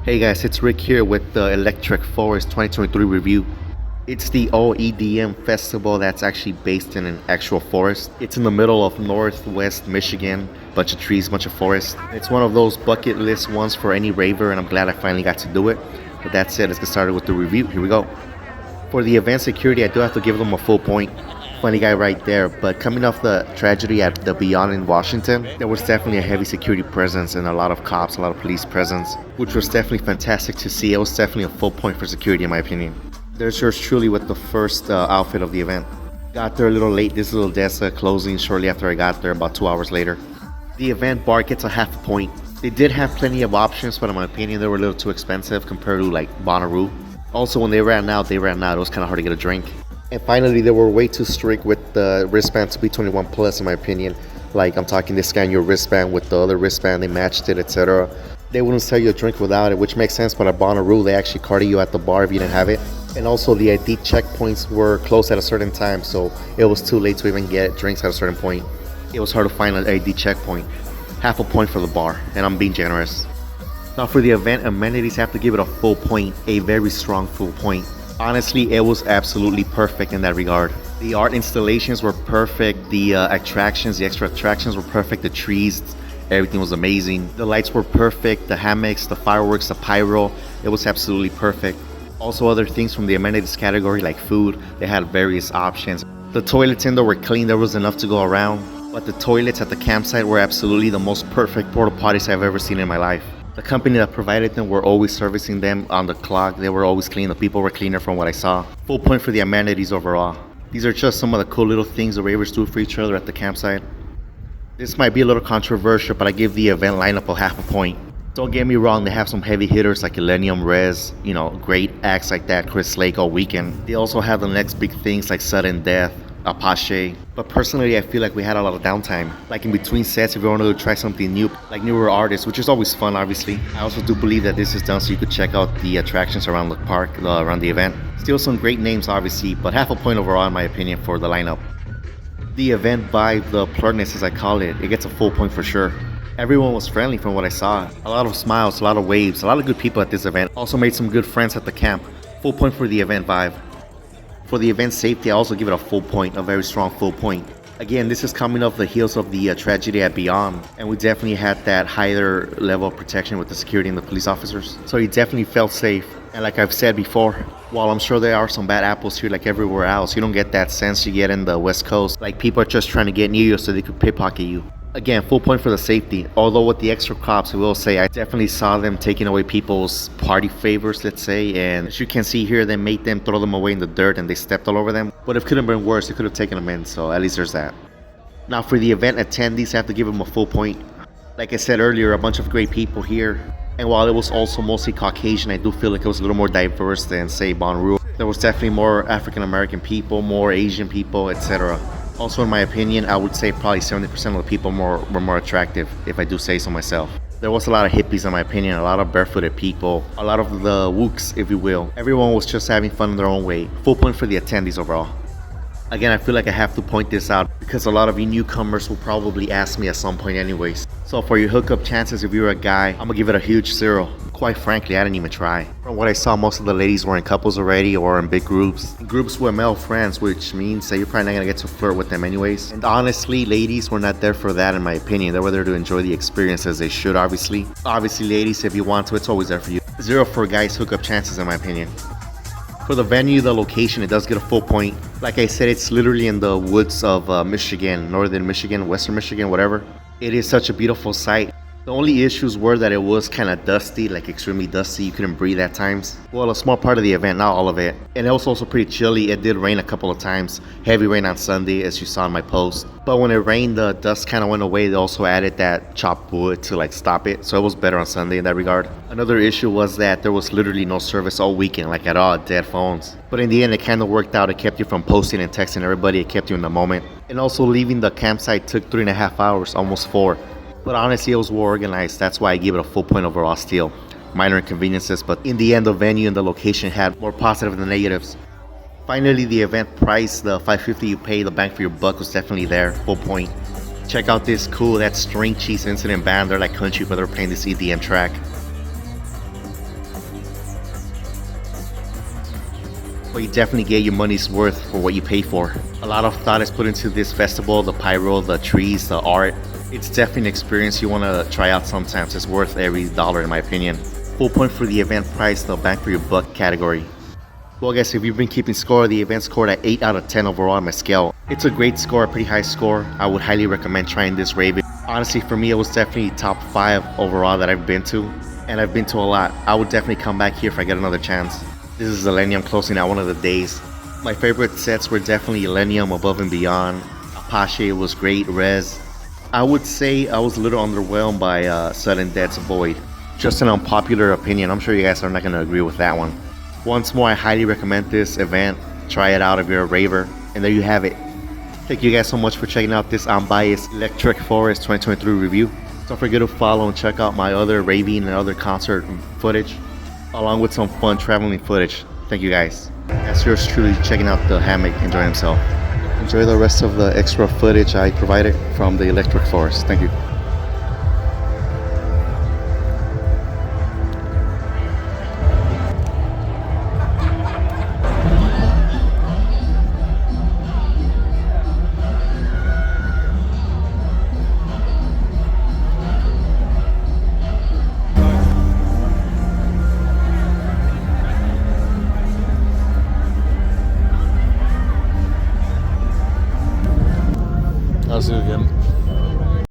Hey guys, it's Rick here with the Electric Forest 2023 review. It's the all EDM festival that's actually based in an actual forest. It's in the middle of northwest Michigan, bunch of trees, bunch of forest. It's one of those bucket list ones for any raver, and I'm glad I finally got to do it. But that said, let's get started with the review. Here we go. For the event security, I do have to give them a full point. Funny guy right there, but coming off the tragedy at the Beyond in Washington, there was definitely a heavy security presence and a lot of cops, a lot of police presence, which was definitely fantastic to see. It was definitely a full point for security in my opinion. There's yours truly with the first outfit of the event. Got there a little late. This little desk closing shortly after I got there, about 2 hours later. The event bar gets a half a point. They did have plenty of options, but in my opinion, they were a little too expensive compared to like Bonnaroo. Also, when they ran out. It was kind of hard to get a drink. And finally, they were way too strict with the wristband to be 21 plus, in my opinion. Like, I'm talking, they scan your wristband with the other wristband, they matched it, etc. They wouldn't sell you a drink without it, which makes sense, but at Bonnaroo, they actually carded you at the bar if you didn't have it. And also, the ID checkpoints were closed at a certain time, so it was too late to even get drinks at a certain point. It was hard to find an ID checkpoint. Half a point for the bar, and I'm being generous. Now, for the event amenities, I have to give it a full point, a very strong full point. Honestly, it was absolutely perfect in that regard. The art installations were perfect, the extra attractions were perfect, the trees, everything was amazing. The lights were perfect, the hammocks, the fireworks, the pyro, it was absolutely perfect. Also other things from the amenities category like food, they had various options. The toilets in there were clean, there was enough to go around, but the toilets at the campsite were absolutely the most perfect porta potties I've ever seen in my life. The company that provided them were always servicing them on the clock. They were always clean. The people were cleaner from what I saw. Full point for the amenities overall. These are just some of the cool little things the ravers do for each other at the campsite. This might be a little controversial, but I give the event lineup a half a point. Don't get me wrong, they have some heavy hitters like Illenium Rez, great acts like that, Chris Lake all weekend. They also have the next big things like Sudden Death, Apache. But personally, I feel like we had a lot of downtime. Like in between sets, if you wanted to try something new, like newer artists, which is always fun, obviously. I also do believe that this is done so you could check out the attractions around the park, around the event. Still some great names, obviously, but half a point overall, in my opinion, for the lineup. The event vibe, the plurtness as I call it, it gets a full point for sure. Everyone was friendly from what I saw. A lot of smiles, a lot of waves, a lot of good people at this event. Also made some good friends at the camp. Full point for the event vibe. For the event safety, I also give it a full point, a very strong full point. Again, this is coming off the heels of the tragedy at Beyond, and we definitely had that higher level of protection with the security and the police officers. So you definitely felt safe. And like I've said before, while I'm sure there are some bad apples here like everywhere else, you don't get that sense you get in the West Coast. Like people are just trying to get near you so they could pickpocket you. Again, full point for the safety. Although with the extra cops, I will say, I definitely saw them taking away people's party favors, let's say. And as you can see here, they made them throw them away in the dirt and they stepped all over them. But if it could have been worse, they could have taken them in. So at least there's that. Now for the event attendees, I have to give them a full point. Like I said earlier, a bunch of great people here. And while it was also mostly Caucasian, I do feel like it was a little more diverse than, say, Bonnaroo. There was definitely more African American people, more Asian people, etc. Also, in my opinion, I would say probably 70% of the people were more attractive, if I do say so myself. There was a lot of hippies, in my opinion, a lot of barefooted people, a lot of the wooks, if you will. Everyone was just having fun in their own way. Full point for the attendees overall. Again, I feel like I have to point this out because a lot of you newcomers will probably ask me at some point anyways. So for your hookup chances, if you're a guy, I'm gonna give it a huge 0. Quite frankly, I didn't even try. From what I saw, most of the ladies were in couples already or in big groups. Groups with male friends, which means that you're probably not gonna get to flirt with them anyways. And honestly, ladies were not there for that in my opinion. They were there to enjoy the experience as they should, obviously. Obviously, ladies, if you want to, it's always there for you. 0 for guys' hookup chances in my opinion. For the venue, the location, it does get a full point. Like I said, it's literally in the woods of Michigan, northern Michigan, western Michigan, whatever. It is such a beautiful sight. The only issues were that it was kind of dusty, like extremely dusty. You couldn't breathe at times. Well, a small part of the event, not all of it. And it was also pretty chilly. It did rain a couple of times. Heavy rain on Sunday, as you saw in my post. But when it rained, the dust kind of went away. They also added that chopped wood to like stop it. So it was better on Sunday in that regard. Another issue was that there was literally no service all weekend, like at all, dead phones. But in the end, it kind of worked out. It kept you from posting and texting everybody. It kept you in the moment. And also leaving the campsite took 3.5 hours, almost 4. But honestly, it was well organized. That's why I give it a full point overall still. Minor inconveniences, but in the end, the venue and the location had more positive than negatives. Finally, the event price, the $5.50 you pay, the bang for your buck was definitely there, full point. Check out this cool, that String Cheese Incident band. They're like country, but they're playing this EDM track. but you definitely get your money's worth for what you pay for. A lot of thought is put into this festival, the pyro, the trees, the art. It's definitely an experience you want to try out sometimes. It's worth every dollar in my opinion. Full point for the event price, the bang for your buck category. Well guys, if you've been keeping score, the event scored at 8 out of 10 overall on my scale. It's a great score, a pretty high score. I would highly recommend trying this rave. Honestly, for me, it was definitely top 5 overall that I've been to. And I've been to a lot. I would definitely come back here if I get another chance. This is Millennium closing out one of the days. My favorite sets were definitely Millennium, Above and Beyond. Apache was great, Rez. I would say I was a little underwhelmed by Sudden Death's Void. Just an unpopular opinion. I'm sure you guys are not going to agree with that one. Once more, I highly recommend this event. Try it out if you're a raver. And there you have it. Thank you guys so much for checking out this unbiased Electric Forest 2023 review. Don't forget to follow and check out my other raving and other concert footage, along with some fun traveling footage. Thank you guys. That's yours truly checking out the hammock, enjoying himself. Enjoy the rest of the extra footage I provided from the Electric Forest. Thank you.